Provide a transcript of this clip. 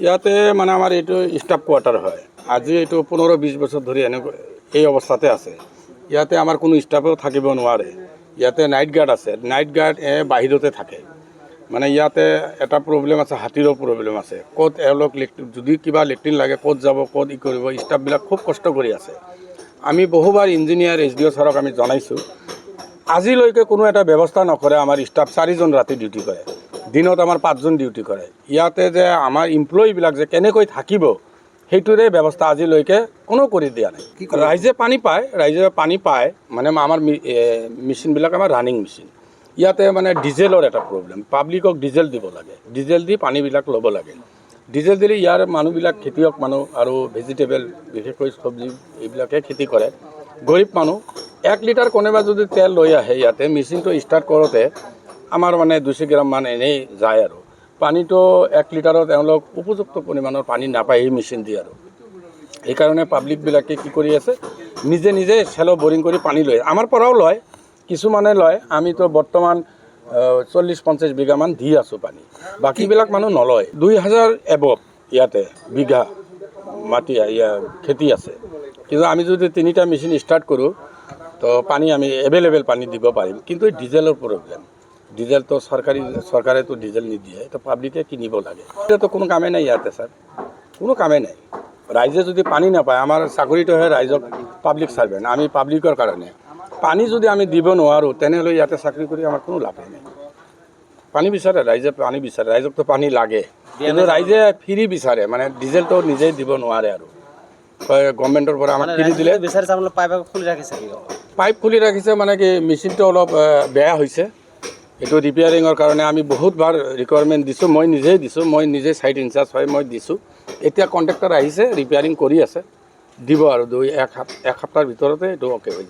ইয়াতে মানে আমাৰ এইটো ষ্টাফ কোৱাৰ্টাৰ হয়। আজি এইটো 15-20 বছৰ ধৰি এই অৱস্থাতে আছে। ইয়াতে আমাৰ কোনো ষ্টাফেও থাকিব নোৱাৰে। ইয়াতে নাইট গাৰ্ড আছে, নাইট গাৰ্ড বাহিৰতে থাকে। মানে ইয়াতে এটা প্ৰব্লেম আছে, হাতীৰো প্ৰব্লেম আছে। ক'ত এওঁলোক যদি কিবা লেট্ৰিন লাগে ক'ত যাব, ক'ত ই কৰিব, ষ্টাফবিলাক খুব কষ্ট কৰি আছে। আমি বহুবাৰ ইঞ্জিনিয়াৰ SDO ছাৰক আমি জনাইছোঁ। আজিলৈকে কোনো এটা ব্যৱস্থা নকৰে। আমাৰ ষ্টাফ 4জন ৰাতি ডিউটি কৰে, দিনত আমাৰ 5জন ডিউটি কৰে। ইয়াতে যে আমাৰ এমপ্লয়ীবিলাক যে কেনেকৈ থাকিব সেইটোৰে ব্যৱস্থা আজিলৈকে কোনো কৰি দিয়া নাই। ৰাইজে পানী পায়, মানে আমাৰ মেচিনবিলাক আমাৰ ৰানিং মেচিন। ইয়াতে মানে ডিজেলৰ এটা প্ৰব্লেম, পাব্লিকক ডিজেল দিব লাগে, ডিজেল দি পানীবিলাক ল'ব লাগে। ডিজেল দিলে ইয়াৰ মানুহবিলাক খেতিয়ক মানুহ আৰু ভেজিটেবল বিশেষকৈ চব্জি এইবিলাকে খেতি কৰে, গৰীব মানুহ। 1 লিটাৰ কোনোবা যদি তেল লৈ আহে ইয়াতে মেচিনটো ষ্টাৰ্ট কৰোঁতে আমাৰ মানে 200 গ্ৰাম মান এনেই যায় আৰু পানীটো 1 লিটাৰত এওঁলোক উপযুক্ত পৰিমাণৰ পানী নাপায় এই মেচিন দি। আৰু সেইকাৰণে পাব্লিকবিলাকে কি কৰি আছে, নিজে নিজে চেলো বৰিং কৰি পানী লয়। আমাৰ পৰাও লয়, কিছুমানে লয়। আমিতো বৰ্তমান 40-50 বিঘামান দি আছোঁ পানী, বাকীবিলাক মানুহ নলয়। 2000 এবভ ইয়াতে বিঘা মাটি খেতি আছে। কিন্তু আমি যদি 3টা মেচিন ষ্টাৰ্ট কৰোঁ তো পানী আমি এভেইলেবল পানী দিব পাৰিম। কিন্তু ডিজেলৰ প্ৰব্লেম, ডিজেলটো চৰকাৰেতো ডিজেল নিদিয়ে, তো পাব্লিকে কিনিব লাগে। এতিয়াতো কোনো কামেই নাই ইয়াতে ছাৰ, কোনো কামেই নাই। ৰাইজে যদি পানী নাপায়, আমাৰ চাকৰিটোহে ৰাইজক পাব্লিক ছাৰ্ভেণ্ট, আমি পাব্লিকৰ কাৰণে পানী যদি আমি দিব নোৱাৰোঁ তেনেহ'লে ইয়াতে চাকৰি কৰি আমাৰ কোনো লাভেই নাই। পানী বিচাৰে ৰাইজে, পানী বিচাৰে, ৰাইজকতো পানী লাগে, কিন্তু ৰাইজে ফ্ৰী বিচাৰে, মানে ডিজেলটো নিজেই দিব নোৱাৰে। আৰু গভৰ্ণমেণ্টৰ পৰা আমাক ফ্ৰী দিলে পাইপ খুলি ৰাখিছে, মানে কি মেচিনটো অলপ বেয়া হৈছে। এইটো ৰিপেয়াৰিঙৰ কাৰণে আমি বহুতবাৰ ৰিকুৱাৰমেণ্ট দিছোঁ, মই নিজেই দিছোঁ, মই নিজে ছাইট ইনচাৰ্জ হয়, মই দিছোঁ। এতিয়া কণ্ট্ৰেক্টৰ আহিছে, ৰিপেয়াৰিং কৰি আছে, দিব আৰু এক সপ্তাহৰ ভিতৰতে এইটো অ'কে হৈ যাব।